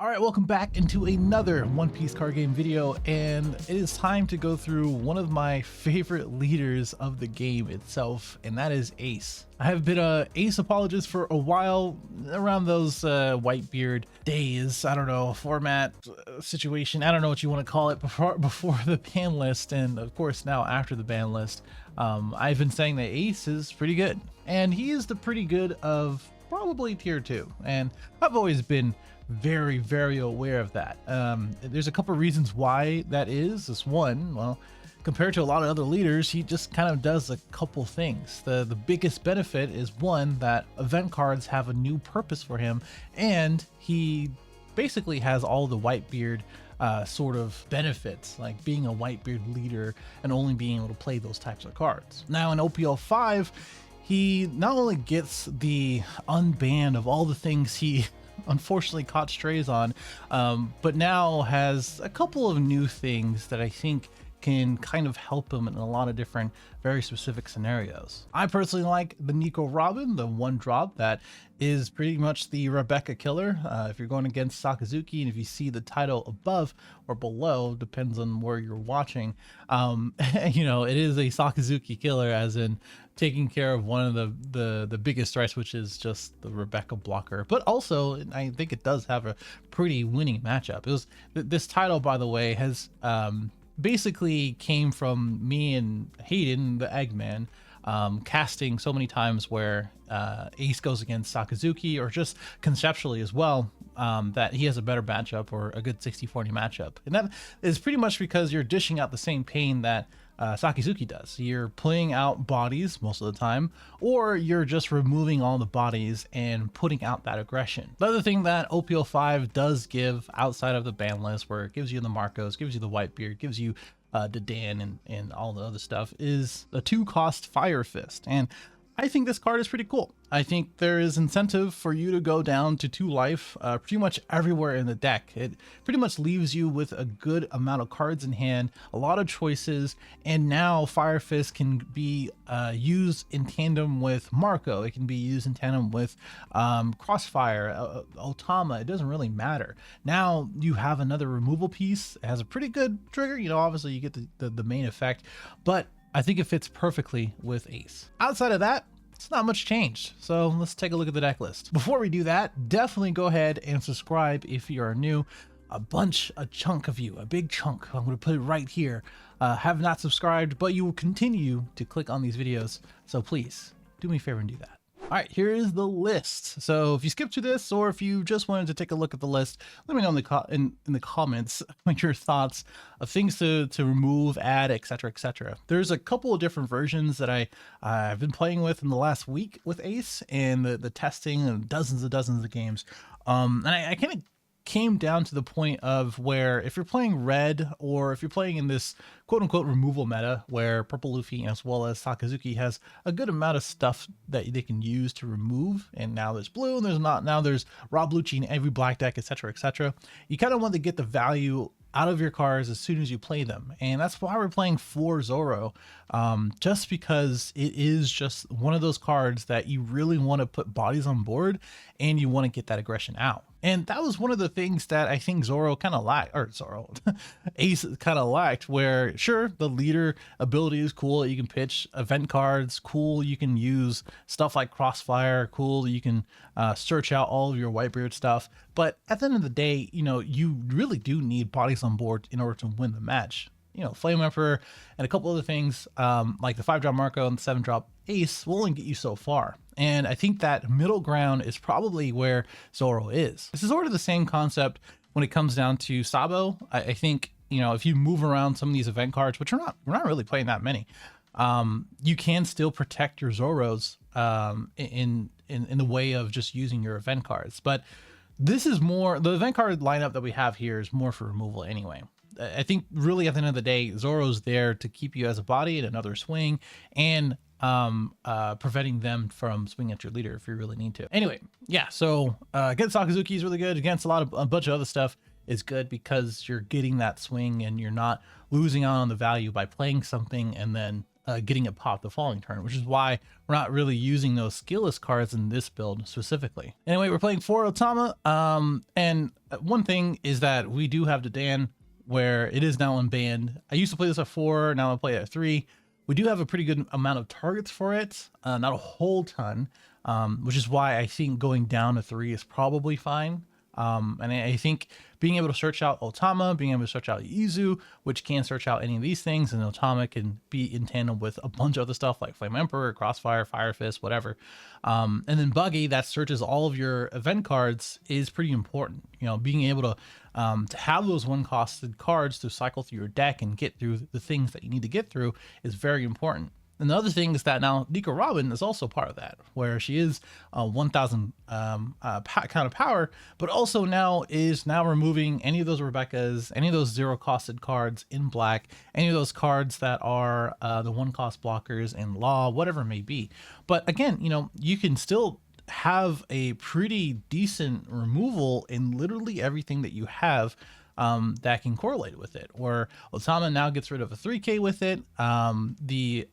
All right, welcome back into another One Piece card game video, and it is time to go through one of my favorite leaders of the game itself, and that is Ace. I have been a Ace apologist for a while, around those Whitebeard days. I don't know, format situation. I don't know what you want to call it before the ban list, and of course now after the ban list. I've been saying that Ace is pretty good, and he is the pretty good of probably tier 2, and I've always been very aware of that. There's a couple reasons why that is. This one, well, compared to a lot of other leaders, he just kind of does a couple things. The biggest benefit is one, that event cards have a new purpose for him, and he basically has all the Whitebeard sort of benefits, like being a Whitebeard leader and only being able to play those types of cards. Now in OP05, he not only gets the unban of all the things he unfortunately caught strays on, but now has a couple of new things that I think can kind of help him in a lot of different very specific scenarios. I personally like the Nico Robin, the one drop that is pretty much the Rebecca killer. If you're going against Sakazuki, and if you see the title above or below, depends on where you're watching, you know, it is a Sakazuki killer, as in taking care of one of the biggest threats, which is just the Rebecca blocker. But also, I think it does have a pretty winning matchup. It was this title, by the way, has basically came from me and Hayden, the Eggman, casting so many times where Ace goes against Sakazuki, or just conceptually as well, that he has a better matchup or a good 60-40 matchup. And that is pretty much because you're dishing out the same pain that Sakazuki does. You're playing out bodies most of the time, or you're just removing all the bodies and putting out that aggression. The other thing that OP05 does give outside of the ban list, where it gives you the Marcos, gives you the Whitebeard, gives you Dan and all the other stuff, is a 2-cost Fire Fist. And I think this card is pretty cool. I think there is incentive for you to go down to 2 life pretty much everywhere in the deck. It pretty much leaves you with a good amount of cards in hand, a lot of choices, and now Fire Fist can be used in tandem with Marco. It can be used in tandem with Crossfire, Otama. It doesn't really matter. Now you have another removal piece. It has a pretty good trigger. You know, obviously you get the main effect, but I think it fits perfectly with Ace. Outside of that, it's not much changed. So let's take a look at the deck list. Before we do that, definitely go ahead and subscribe if you are new. A chunk of you, a big chunk, I'm going to put it right here, have not subscribed, but you will continue to click on these videos. So please do me a favor and do that. All right, here is the list. So if you skipped through this, or if you just wanted to take a look at the list, let me know in the comments your thoughts of things to remove, add, etc., etc. There's a couple of different versions that I've been playing with in the last week with Ace, and the testing and dozens of games. And I kind of came down to the point of where, if you're playing red, or if you're playing in this quote-unquote removal meta where Purple Luffy as well as Sakazuki has a good amount of stuff that they can use to remove, and now there's blue and there's not, now there's raw blue in every black deck, etc., etc., you kind of want to get the value out of your cards as soon as you play them. And that's why we're playing 4 Zoro, just because it is just one of those cards that you really want to put bodies on board, and you want to get that aggression out. And that was one of the things that I think Zoro kind of lacked, or Zoro, Ace kind of lacked, where sure, the leader ability is cool. You can pitch event cards, cool. You can use stuff like Crossfire, cool. You can search out all of your Whitebeard stuff. But at the end of the day, you know, you really do need bodies on board in order to win the match. You know, Flame Emperor and a couple other things, like the 5-drop Marco and the 7-drop Ace, will only get you so far. And I think that middle ground is probably where Zoro is. This is sort of the same concept when it comes down to Sabo. I think, you know, if you move around some of these event cards, which we're not really playing that many, you can still protect your Zoros in the way of just using your event cards. But this is more, the event card lineup that we have here is more for removal anyway. I think really at the end of the day, Zoro's there to keep you as a body in another swing, and preventing them from swinging at your leader if you really need to. Anyway, yeah, so against Sakazuki is really good. Against a bunch of other stuff is good, because you're getting that swing and you're not losing out on the value by playing something and then getting it popped the following turn, which is why we're not really using those skillless cards in this build specifically. Anyway, we're playing 4 Otama, and one thing is that we do have the Dan where it is now unbanned. I used to play this at 4, now I play it at 3. We do have a pretty good amount of targets for it, not a whole ton, which is why I think going down to 3 is probably fine. And I think being able to search out Otama, being able to search out Izu, which can search out any of these things, and Otama can be in tandem with a bunch of other stuff like Flame Emperor, Crossfire, Fire Fist, whatever. And then Buggy that searches all of your event cards is pretty important. You know, being able to have those one-costed cards to cycle through your deck and get through the things that you need to get through is very important. And the other thing is that now Nico Robin is also part of that, where she is 1,000 count of power, but also now is removing any of those Rebecca's, any of those zero-costed cards in black, any of those cards that are the one-cost blockers in law, whatever it may be. But again, you know, you can still have a pretty decent removal in literally everything that you have that can correlate with it. Or Otama now gets rid of a 3k with it. The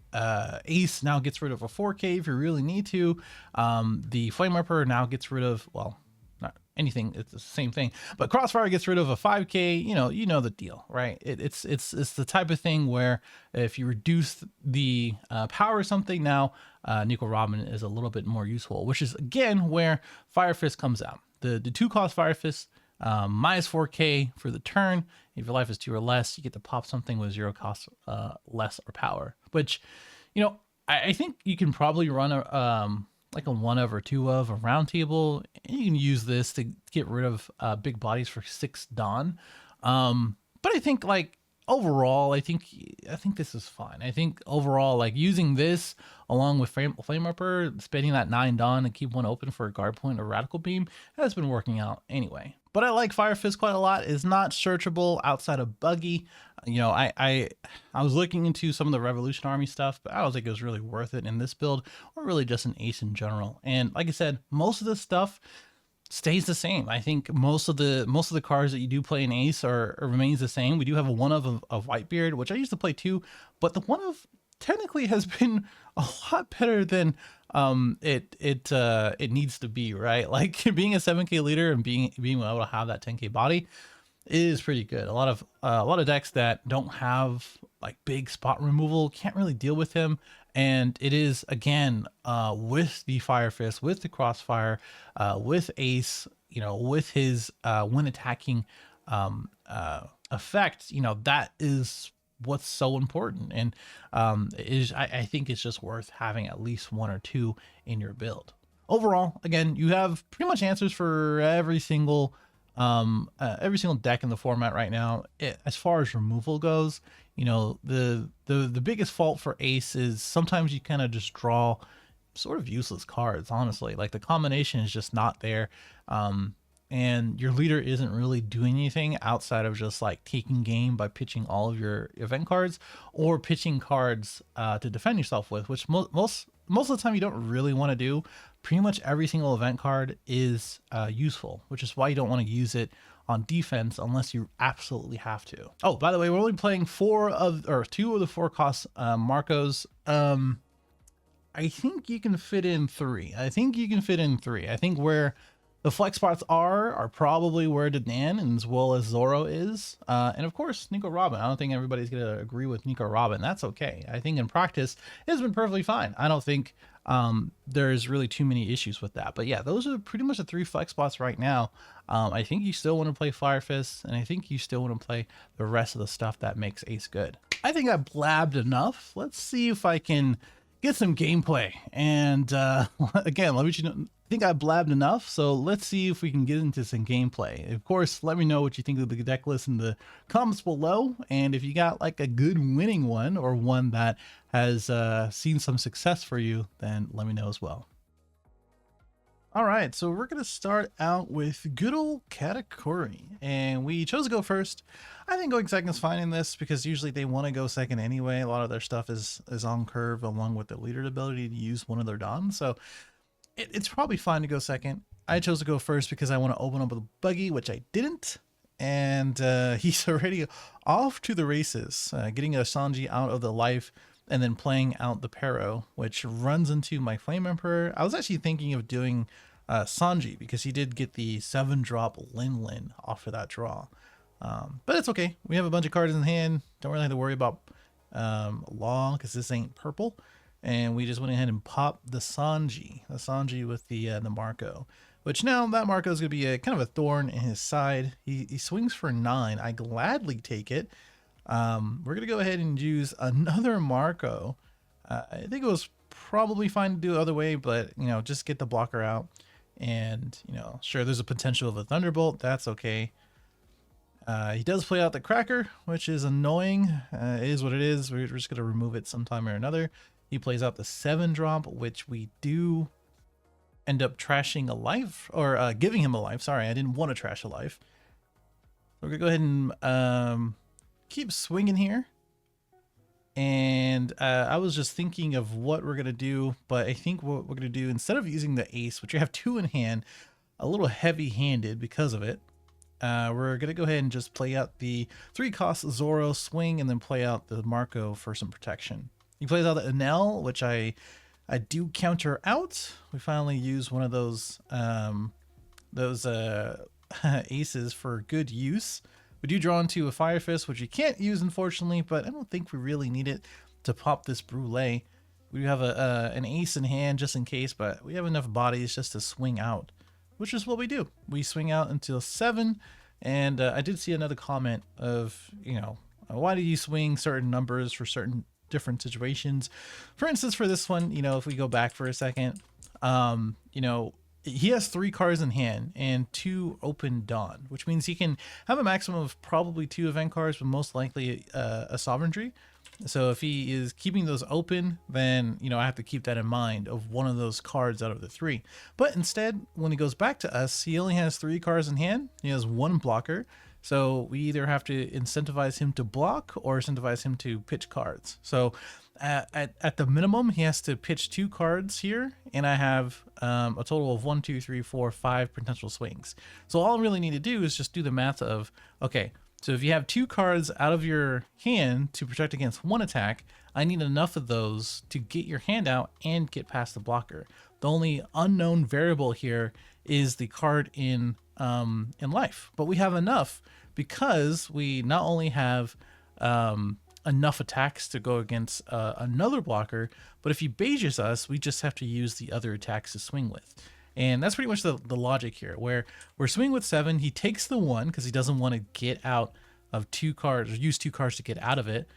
Ace now gets rid of a 4k if you really need to. The Flame Emperor now gets rid of, well, not anything, it's the same thing, but Crossfire gets rid of a 5k. You know the deal, right? It's the type of thing where if you reduce the power of something, now Nico Robin is a little bit more useful, which is again where Fire Fist comes out. The 2-cost Fire Fist, minus 4k for the turn. If your life is 2 or less, you get to pop something with 0 cost less or power, which, you know, I think you can probably run a like a 1 of or 2 of a round table. You can use this to get rid of big bodies for 6 Dawn. But I think like overall, I think this is fine. I think overall, like using this along with Flame Emperor, spending that 9 Dawn and keep 1 open for a guard point or Radical Beam has been working out anyway. But I like Fire Fist quite a lot. It's not searchable outside of Buggy. You know, I was looking into some of the Revolution Army stuff, but I don't think it was really worth it in this build, or really just an Ace in general. And like I said, most of this stuff stays the same. I think most of the cards that you do play in Ace remains the same. We do have a 1 of Whitebeard, which I used to play too, but the 1 of technically has been a lot better than it needs to be, right? Like being a 7k leader and being able to have that 10k body is pretty good. A lot of decks that don't have like big spot removal can't really deal with him. And it is, again, with the Fire Fist, with the Crossfire, with Ace, you know, with his when attacking effect, you know, that is what's so important. And I think it's just worth having at least 1 or 2 in your build. Overall, again, you have pretty much answers for every single deck in the format right now. As far as removal goes, you know, the biggest fault for Ace is sometimes you kind of just draw sort of useless cards, honestly. Like the combination is just not there. And your leader isn't really doing anything outside of just like taking game by pitching all of your event cards or pitching cards to defend yourself with, which most of the time you don't really want to do. Pretty much every single event card is useful, which is why you don't want to use it on defense unless you absolutely have to. Oh, by the way, we're only playing 2 of the 4 cost Marcos. I think you can fit in 3. I think where the flex spots are probably where Danan and as well as Zoro is. And of course, Nico Robin. I don't think everybody's going to agree with Nico Robin. That's okay. I think in practice, it's been perfectly fine. I don't think there's really too many issues with that. But yeah, those are pretty much the 3 flex spots right now. I think you still want to play Fire Fist, and I think you still want to play the rest of the stuff that makes Ace good. I think I blabbed enough. Let's see if I can get some gameplay. And again, let me know. I think I blabbed enough, so let's see if we can get into some gameplay. Of course, let me know what you think of the deck list in the comments below, and if you got like a good winning one or one that has seen some success for you, then let me know as well. All right, so we're gonna start out with good old Katakuri, and we chose to go first. I think going second is fine in this because usually they want to go second anyway. A lot of their stuff is on curve along with their leader ability to use one of their dons, so it's probably fine to go second. I chose to go first because I want to open up with a Buggy, which I didn't, and he's already off to the races, getting a Sanji out of the life and then playing out the Pero, which runs into my Flame Emperor. I was actually thinking of doing Sanji because he did get the 7-drop Lin Lin off of that draw. But it's okay. We have a bunch of cards in hand. Don't really have to worry about Law because this ain't purple. And we just went ahead and popped the Sanji with the Marco, which now that Marco is going to be a kind of a thorn in his side. He swings for 9. I gladly take it. We're going to go ahead and use another Marco. I think it was probably fine to do the other way, but, you know, just get the blocker out. And, you know, sure, there's a potential of a Thunderbolt. That's okay. He does play out the Cracker, which is annoying. It is what it is. We're just going to remove it sometime or another. He plays out the 7-drop, which we do end up trashing a life, or giving him a life. Sorry, I didn't want to trash a life. We're going to go ahead and keep swinging here. And I was just thinking of what we're going to do, but I think what we're going to do, instead of using the ace, which you have 2 in hand, a little heavy-handed because of it, we're going to go ahead and just play out the 3-cost Zoro swing and then play out the Marco for some protection. He plays out the Enel, which I do counter out. We finally use one of those aces for good use. We do draw into a Fire Fist, which you can't use, unfortunately, but I don't think we really need it to pop this Brûlée. We have an ace in hand just in case, but we have enough bodies just to swing out, which is what we do. We swing out until 7, and I did see another comment of, you know, why do you swing certain numbers for certain different situations? For instance, for this one, you know, if we go back for a second, you know, he has 3 cards in hand and 2 open Dawn, which means he can have a maximum of probably 2 event cards, but most likely a Sovereignty. So if he is keeping those open, then, you know, I have to keep that in mind of one of those cards out of the 3. But instead, when he goes back to us, he only has 3 cards in hand. He has 1 blocker. So we either have to incentivize him to block or incentivize him to pitch cards. So at the minimum, he has to pitch 2 cards here, and I have a total of 1, 2, 3, 4, 5 potential swings. So all I really need to do is just do the math of, okay, so if you have 2 cards out of your hand to protect against 1 attack, I need enough of those to get your hand out and get past the blocker. The only unknown variable here is the card in life, but we have enough because we not only have enough attacks to go against another blocker, but if he beiges us, we just have to use the other attacks to swing with. And that's pretty much the logic here, where we're swinging with 7. He takes the 1 because he doesn't want to get out of 2 cards, or use 2 cards to get out of it.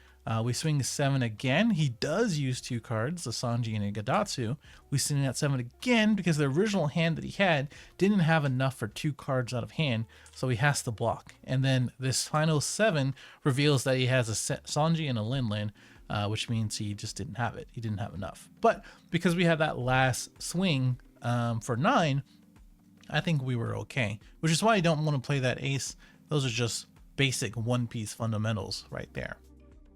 We swing 7 again. He does use 2 cards, the Sanji and a Gadatsu. We swing at 7 again because the original hand that he had didn't have enough for 2 cards out of hand, so he has to block. And then this final 7 reveals that he has a Sanji and a Lin Lin, which means he just didn't have it. He didn't have enough. But because we had that last swing for 9, I think we were okay, which is why I don't want to play that ace. Those are just basic one-piece fundamentals right there.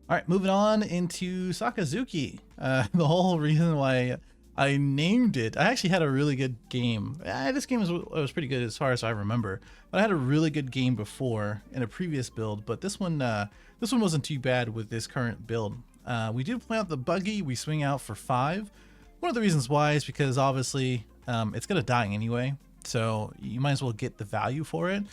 All right, moving on into Sakazuki. The whole reason why I named it, I actually had a really good game. This game was pretty good as far as I remember, but I had a really good game before in a previous build, but this one wasn't too bad with this current build. We did play out the buggy. We swing out for 5. One of the reasons why is because obviously it's gonna die anyway, so you might as well get the value for it.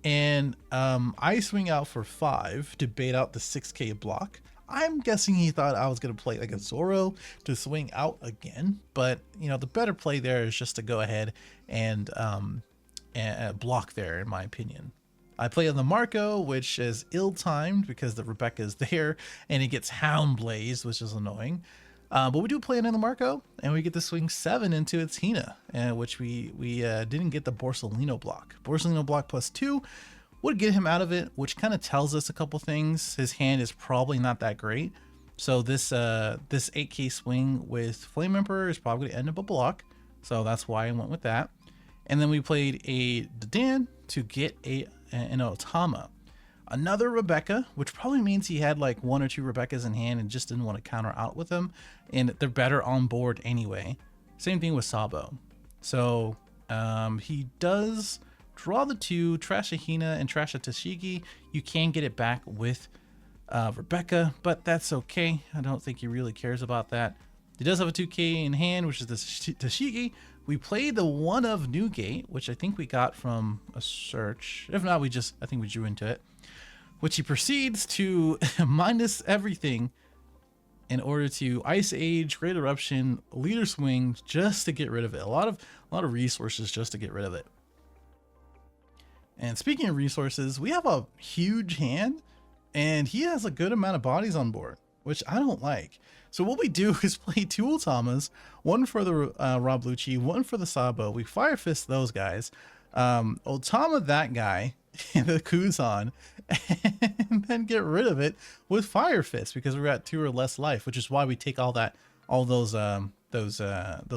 And I swing out for 5 to bait out the 6k block. I'm guessing he thought I was going to play like a Zoro to swing out again, but you know, the better play there is just to go ahead and block there, in my opinion. I play on the Marco, which is ill-timed because the Rebecca is there and he gets Hound Blaze, which is annoying. But we do play it in the Marco, and we get to swing 7 into its Hina, which we didn't get the Borsalino block. Borsalino block +2 would get him out of it, which kind of tells us a couple things. His hand is probably not that great. So this 8k swing with Flame Emperor is probably going to end up a block. So that's why I went with that. And then we played a Dadan to get an Otama. Another Rebecca, which probably means he had like 1 or 2 Rebeccas in hand and just didn't want to counter out with them, and they're better on board anyway. Same thing with Sabo. So he does draw the 2, trash a Hina and trash a Tashigi. You can get it back with Rebecca, but that's okay. I don't think he really cares about that. He does have a 2K in hand, which is the Tashigi. We played the one of Newgate, which I think we got from a search. If not, I think we drew into it, which he proceeds to minus everything in order to Ice Age, Great Eruption, Leader Swing, just to get rid of it. A lot of resources just to get rid of it. And speaking of resources, we have a huge hand, and he has a good amount of bodies on board, which I don't like. So what we do is play 2 Ultamas, one for the Rob Lucci, one for the Sabo. We Fire Fist those guys. Ultama that guy, the Kuzan, and then get rid of it with Fire Fist because we're at 2 or less life, which is why we take all those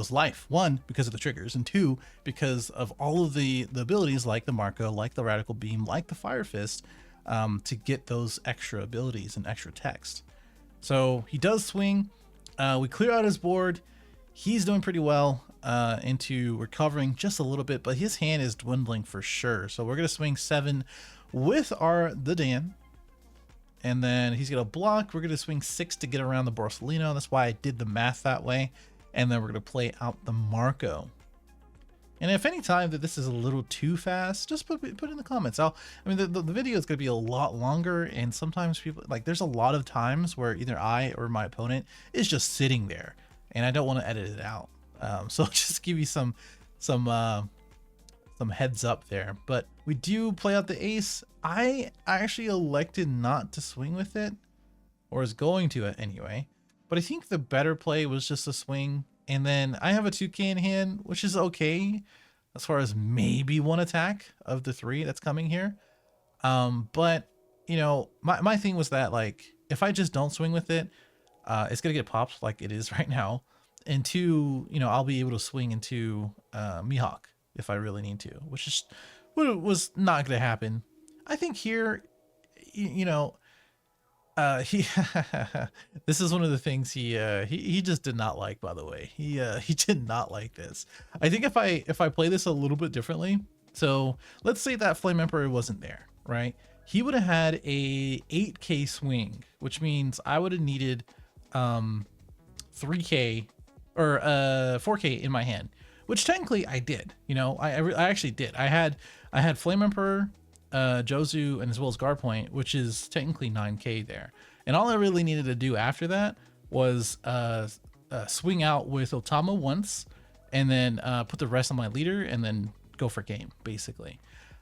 life. 1, because of the triggers, and 2, because of all of the abilities like the Marco, like the Radical Beam, like the Fire Fist, to get those extra abilities and extra text. So he does swing. We clear out his board. He's doing pretty well into recovering just a little bit, but his hand is dwindling for sure. So we're going to swing 7 with the Dan. And then he's going to block. We're going to swing 6 to get around the Borsellino. That's why I did the math that way. And then we're going to play out the Marco. And if any time that this is a little too fast, just put in the comments. The video is going to be a lot longer, and sometimes people, like, there's a lot of times where either I or my opponent is just sitting there, and I don't want to edit it out. So just give you some heads up there. But we do play out the ace. I actually elected not to swing with it, or is going to it anyway. But I think the better play was just to swing. And then I have a 2K in hand, which is okay as far as maybe 1 attack of the 3 that's coming here. But, you know, my thing was that, like, if I just don't swing with it, it's going to get popped like it is right now. And 2, you know, I'll be able to swing into Mihawk if I really need to, which is what was not going to happen. I think here, you know, this is one of the things he just did not like, by the way. He did not like this. I think if I play this a little bit differently, so let's say that Flame Emperor wasn't there, right? He would have had a 8K swing, which means I would have needed 3K or 4K in my hand, which technically I did. You know, I actually did. I had Flame Emperor, Jozu, and as well as Guard Point, which is technically 9K there. And all I really needed to do after that was swing out with Otama once, and then put the rest on my leader, and then go for game, basically.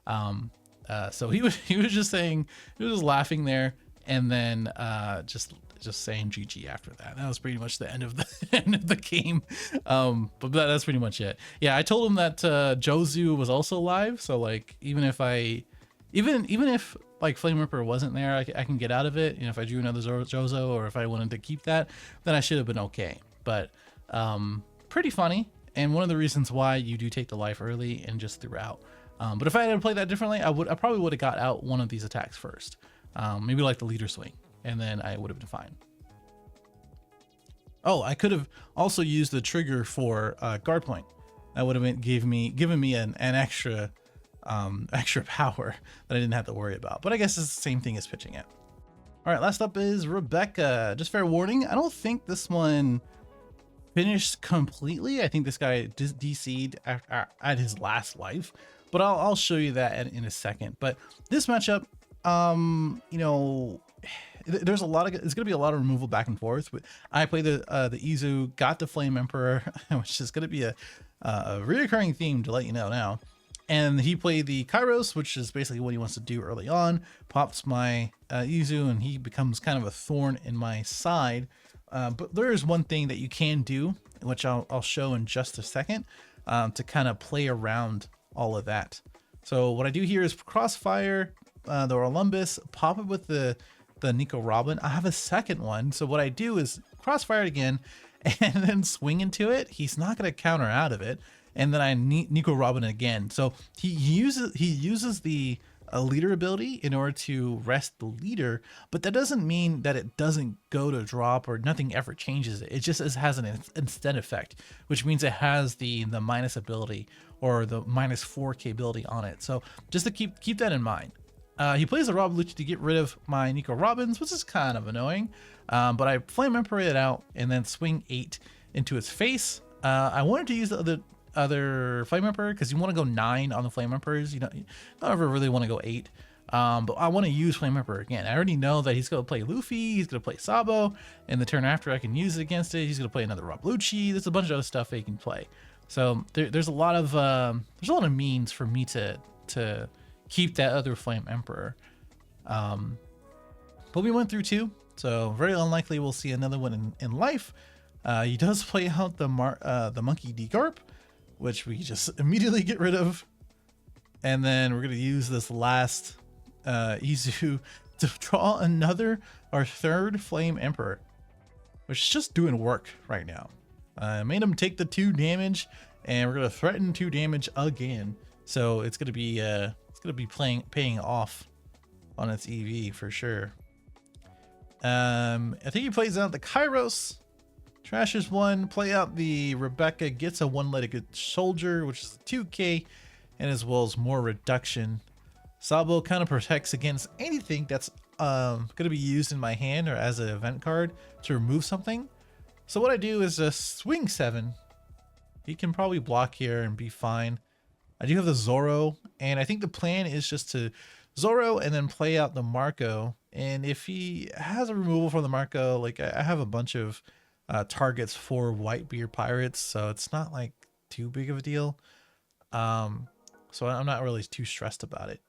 So he was just saying, he was just laughing there, and then just saying GG after that. That was pretty much the end of the game. But that's pretty much it. Yeah, I told him that Jozu was also live, so like even if like Flame Ripper wasn't there, I can get out of it. You know, if I drew another Jozo, or if I wanted to keep that, then I should have been okay. But pretty funny, and one of the reasons why you do take the life early and just threw out. But if I had played that differently, I probably would have got out one of these attacks first. Maybe like the leader swing, and then I would have been fine. Oh, I could have also used the trigger for Guard Point. That would have given me an extra power that I didn't have to worry about. But I guess it's the same thing as pitching it. All right, last up is Rebecca. Just fair warning, I don't think this one finished completely. I think this guy DC'd at his last life, but I'll show you that in a second. But this matchup, you know, there's it's gonna be a lot of removal back and forth. I play the Izu, got the Flame Emperor, which is gonna be a reoccurring theme to let you know now. And he played the Kairos, which is basically what he wants to do early on. Pops my Izu, and he becomes kind of a thorn in my side. But there is one thing that you can do, which I'll show in just a second, to kind of play around all of that. So what I do here is Crossfire the Orlumbus, pop it with the Nico Robin. I have a second one. So what I do is Crossfire it again, and then swing into it. He's not going to counter out of it. And then I Nico Robin again. So he uses the leader ability in order to rest the leader, but that doesn't mean that it doesn't go to drop or nothing ever changes it. It just has an instant effect, which means it has the minus ability or the minus 4K ability on it. So just to keep that in mind. He plays a Rob Lucci to get rid of my Nico Robins, which is kind of annoying. But I Flame Emperor it out and then swing 8 into its face. I wanted to use the other Flame Emperor because you want to go 9 on the Flame Emperors. You don't ever really want to go 8. But I want to use Flame Emperor again. I already know that he's going to play Luffy, he's going to play Sabo, and the turn after I can use it against it. He's going to play another Rob Lucci. There's a bunch of other stuff that he can play. So there's a lot of means for me to keep that other Flame Emperor. But we went through 2, so very unlikely we'll see another one in life. He does play out the Monkey Degarp, which we just immediately get rid of. And then we're going to use this last Izu to draw another, our 3rd Flame Emperor, which is just doing work right now. I made him take the 2 damage, and we're going to threaten 2 damage again. So it's going to be paying off on its EV for sure. I think he plays out the Kairos, trashes 1, play out the Rebecca, gets a 1-legged soldier, which is 2k, and as well as more reduction. Sabo kind of protects against anything that's going to be used in my hand or as an event card to remove something. So what I do is just swing 7. He can probably block here and be fine. I do have the Zoro, and I think the plan is just to Zoro and then play out the Marco. And if he has a removal from the Marco, like I have a bunch of targets for Whitebeard pirates, so it's not like too big of a deal. So I'm not really too stressed about it.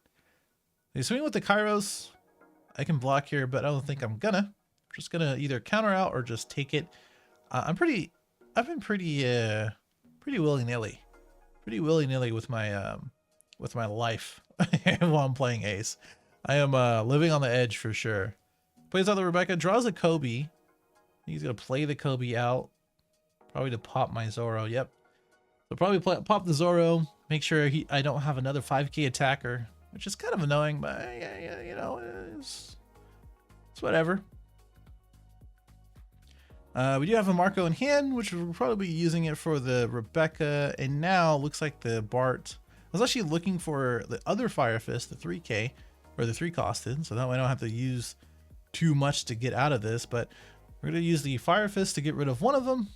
You swing with the Kairos. I can block here, but I don't think I'm gonna. I'm just gonna either counter out or just take it. I've been pretty willy-nilly with my life while I'm playing Ace. I am living on the edge for sure. Plays out the Rebecca, draws a Kobe. He's gonna play the Kobe out, probably to pop my Zoro. Yep. So probably pop the Zoro. Make sure I don't have another 5k attacker, which is kind of annoying, but yeah, you know, it's whatever. We do have a Marco in hand, which we'll probably be using it for the Rebecca. And now looks like the Bart. I was actually looking for the other Fire Fist, the 3k, or the 3 costed, so that way I don't have to use too much to get out of this. But we're gonna use the Fire Fist to get rid of one of them,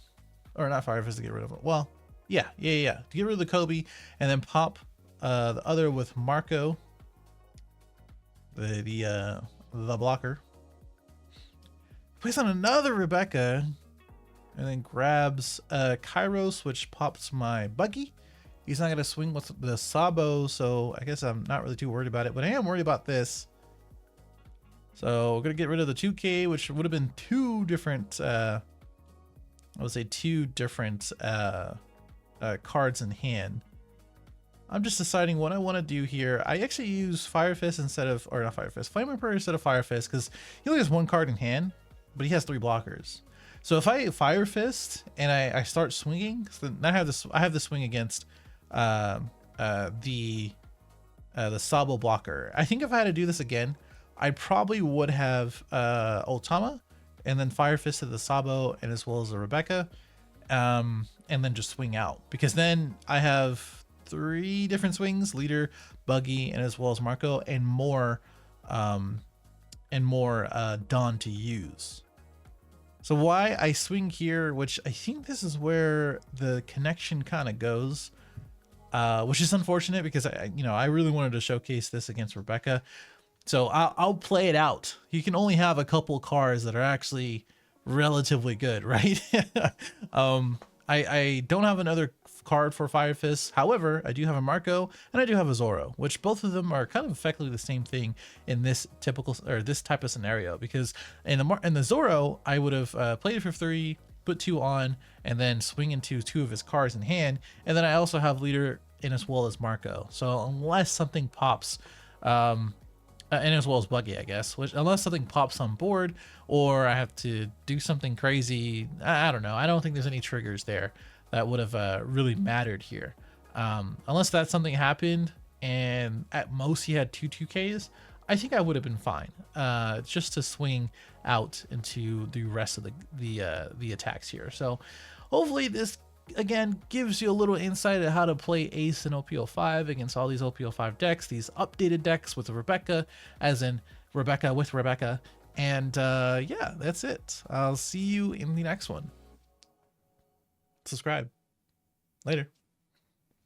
or not Fire Fist to get rid of it. Well, yeah, to get rid of the Kobe, and then pop the other with Marco, the blocker. Plays on another Rebecca, and then grabs Kairos, which pops my Buggy. He's not going to swing with the Sabo, so I guess I'm not really too worried about it, but I am worried about this. So we're going to get rid of the 2k, which would have been 2 different, I would say 2 different cards in hand. I'm just deciding what I want to do here. I actually use Fire Fist instead of, or not Fire Fist, Flame Emperor instead of Fire Fist, because he only has 1 card in hand, but he has 3 blockers. So if I Fire Fist and I start swinging, so then I have the swing against the Sabo blocker. I think if I had to do this again, I probably would have Otama and then Fire Fist to the Sabo and as well as the Rebecca, and then just swing out, because then I have 3 different swings: leader, Buggy, and as well as Marco, and more Dawn to use. So why I swing here, which I think this is where the connection kind of goes, which is unfortunate because I really wanted to showcase this against Rebecca. So I'll play it out. You can only have a couple cards that are actually relatively good, right? I don't have another card for Fire Fist. However, I do have a Marco and I do have a Zoro, which both of them are kind of effectively the same thing in this this type of scenario, because in the Zoro, I would have played it for 3, put 2 on, and then swing into 2 of his cards in hand. And then I also have leader in as well as Marco. So unless something pops, and as well as Buggy, I guess, which unless something pops on board or I have to do something crazy, I don't know. I don't think there's any triggers there that would have really mattered here. Unless that something happened and at most he had 2 2Ks, I think I would have been fine. Just to swing out into the rest of the attacks here. So hopefully this again, gives you a little insight at how to play Ace in OP05 against all these OP05 decks, these updated decks with Rebecca, as in Rebecca with Rebecca. And yeah, that's it. I'll see you in the next one. Subscribe. Later.